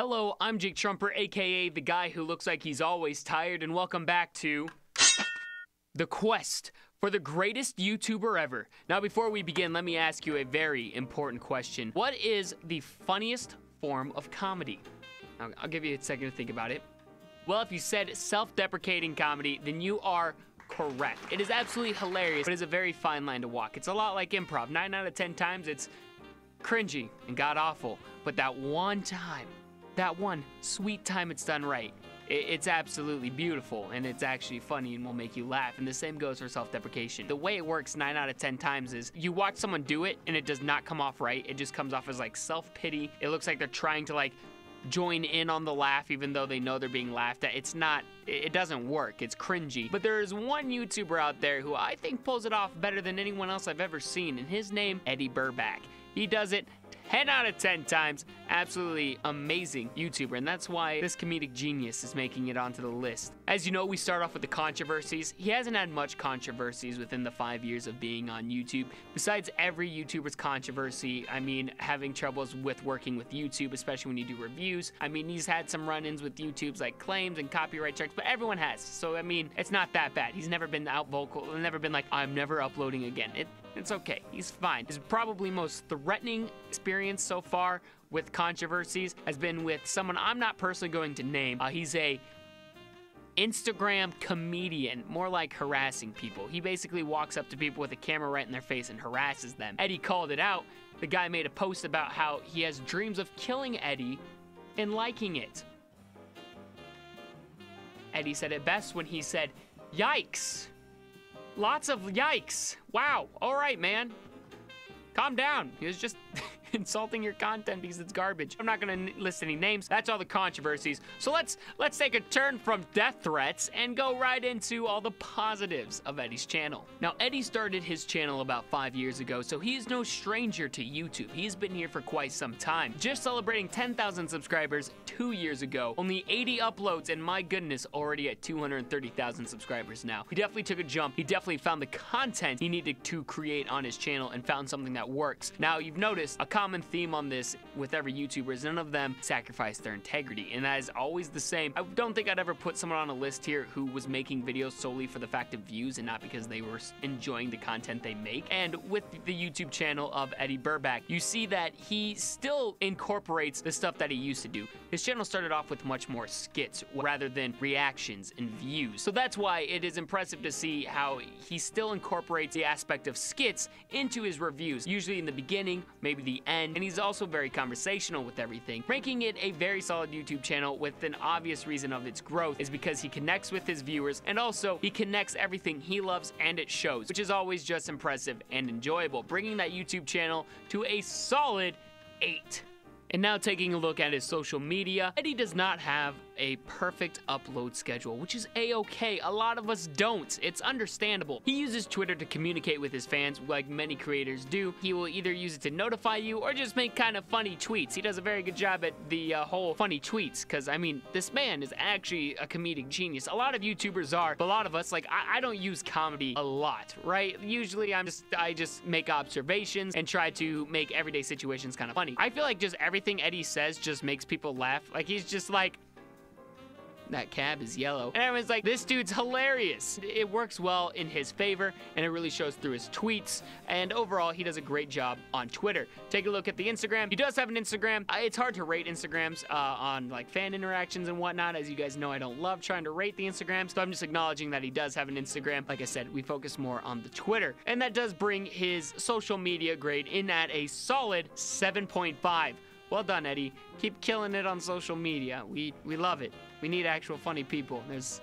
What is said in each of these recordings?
Hello, I'm Jake Truemper, aka the guy who looks like he's always tired, and welcome back to the quest for the greatest YouTuber ever. Now, before we begin, let me ask you a very important question. What is the funniest form of comedy? I'll give you a second to think about it. Well, if you said self-deprecating comedy, then you are correct. It is absolutely hilarious, but it's a very fine line to walk. It's a lot like improv. 9 out of 10 times, it's cringy and god-awful. But that one time, that one sweet time it's done right, it's absolutely beautiful, and it's actually funny and will make you laugh. And the same goes for self-deprecation. The way it works 9 out of 10 times is you watch someone do it, and it does not come off right. It just comes off as like self-pity. It looks like they're trying to like join in on the laugh even though they know they're being laughed at. It's not, it doesn't work. It's cringy. But there is one YouTuber out there who I think pulls it off better than anyone else I've ever seen, and his name, Eddy Burback. He does it 10 out of 10 times. Absolutely amazing YouTuber, and that's why this comedic genius is making it onto the list. As you know, we start off with the controversies. He hasn't had much controversies within the 5 years of being on YouTube. Besides every YouTuber's controversy, I mean, having troubles with working with YouTube, especially when you do reviews. I mean, he's had some run-ins with YouTube's like claims and copyright strikes, but everyone has. So, I mean, it's not that bad. He's never been out vocal, never been like, I'm never uploading again. It's okay. He's fine. His probably most threatening experience so far with controversies has been with someone I'm not personally going to name. He's a Instagram comedian, more like harassing people. He basically walks up to people with a camera right in their face and harasses them. Eddy called it out. The guy made a post about how he has dreams of killing Eddy and liking it. Eddy said it best when he said, "Yikes. Lots of yikes. Wow. All right, man. Calm down." He was just insulting your content because it's garbage. I'm not gonna list any names. That's all the controversies. So let's take a turn from death threats and go right into all the positives of Eddy's channel. Now, Eddy started his channel about 5 years ago, so he is no stranger to YouTube. He's been here for quite some time. Just celebrating 10,000 subscribers 2 years ago. Only 80 uploads, and my goodness, already at 230,000 subscribers now. He definitely took a jump. He definitely found the content he needed to create on his channel and found something that works. Now, you've noticed a common theme on this with every YouTuber is none of them sacrifice their integrity, and that is always the same. I don't think I'd ever put someone on a list here who was making videos solely for the fact of views and not because they were enjoying the content they make. And with the YouTube channel of Eddy Burback, you see that he still incorporates the stuff that he used to do. His channel started off with much more skits rather than reactions and views. So that's why it is impressive to see how he still incorporates the aspect of skits into his reviews, usually in the beginning, maybe the end, and he's also very conversational with everything, making it a very solid YouTube channel. With an obvious reason of its growth is because he connects with his viewers, and also he connects everything he loves, and it shows, which is always just impressive and enjoyable, bringing that YouTube channel to a solid 8. And now taking a look at his social media, Eddy does not have a perfect upload schedule, which is a-okay. A lot of us don't. It's understandable. He uses Twitter to communicate with his fans like many creators do. He will either use it to notify you or just make kind of funny tweets. He does a very good job at the whole funny tweets, because I mean, this man is actually a comedic genius. A lot of YouTubers are, but a lot of us, like, I don't use comedy a lot, right? Usually I just make observations and try to make everyday situations kind of funny. I feel like just everything Eddy says just makes people laugh. Like, he's just like, that cab is yellow. And everyone's like, this dude's hilarious. It works well in his favor, and it really shows through his tweets. And overall, he does a great job on Twitter. Take a look at the Instagram. He does have an Instagram. It's hard to rate Instagrams on like fan interactions and whatnot. As you guys know, I don't love trying to rate the Instagram, so I'm just acknowledging that he does have an Instagram. Like I said, we focus more on the Twitter. And that does bring his social media grade in at a solid 7.5. Well done, Eddy. Keep killing it on social media. We love it. We need actual funny people. There's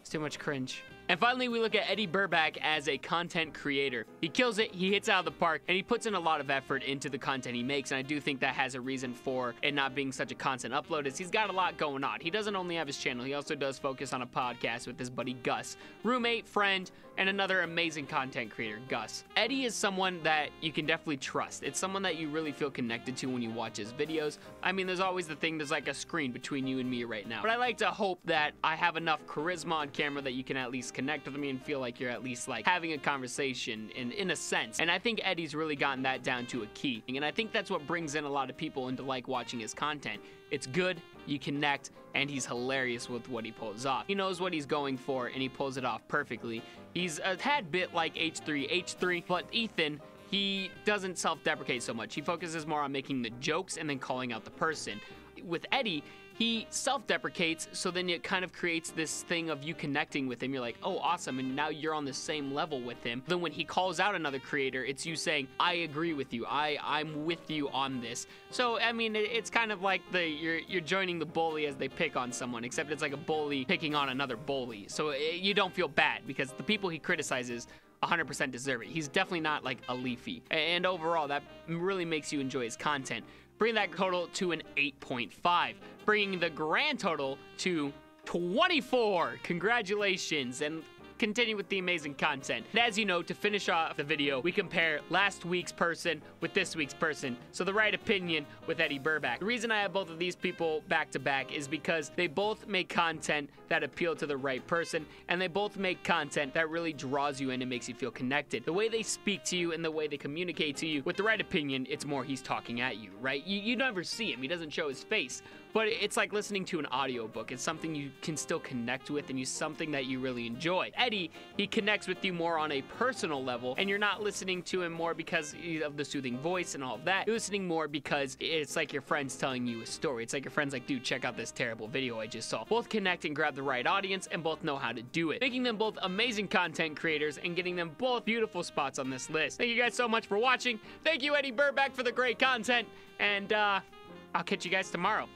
too much cringe. And finally, we look at Eddy Burback as a content creator. He kills it, he hits out of the park, and he puts in a lot of effort into the content he makes, and I do think that has a reason for it not being such a constant upload, is he's got a lot going on. He doesn't only have his channel, he also does focus on a podcast with his buddy Gus, roommate, friend, and another amazing content creator, Gus. Eddy is someone that you can definitely trust. It's someone that you really feel connected to when you watch his videos. I mean, there's always the thing, there's like a screen between you and me right now. But I like to hope that I have enough charisma on camera that you can at least connect connect with me and feel like you're at least like having a conversation in a sense. And I think Eddy's really gotten that down to a key. And I think that's what brings in a lot of people into like watching his content. It's good, you connect, and he's hilarious with what he pulls off. He knows what he's going for, and he pulls it off perfectly. He's a tad bit like H3, but Ethan, he doesn't self-deprecate so much. He focuses more on making the jokes and then calling out the person. With Eddy, he self-deprecates, so then it kind of creates this thing of you connecting with him. You're like, oh, awesome, and now you're on the same level with him. Then when he calls out another creator, it's you saying, I agree with you. I'm with you on this. So, I mean, it's kind of like you're joining the bully as they pick on someone, except it's like a bully picking on another bully. So you don't feel bad because the people he criticizes 100% deserve it. He's definitely not like a Leafy. And overall, that really makes you enjoy his content. Bring that total to an 8.5, bringing the grand total to 24. Congratulations, and continue with the amazing content. And as you know, to finish off the video, we compare last week's person with this week's person. So the right opinion with Eddy Burback. The reason I have both of these people back to back is because they both make content that appeal to the right person, and they both make content that really draws you in and makes you feel connected. The way they speak to you and the way they communicate to you, with the right opinion, it's more he's talking at you, right? You never see him, he doesn't show his face, but it's like listening to an audiobook. It's something you can still connect with, and it's something that you really enjoy. Eddy, he connects with you more on a personal level, and you're not listening to him more because of the soothing voice and all of that. You're listening more because it's like your friends telling you a story. It's like your friends like, dude, check out this terrible video I just saw. Both connect and grab the right audience, and both know how to do it, making them both amazing content creators and getting them both beautiful spots on this list. Thank you guys so much for watching. Thank you, Eddy Burback, for the great content, and I'll catch you guys tomorrow.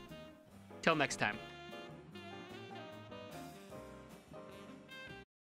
Till next time.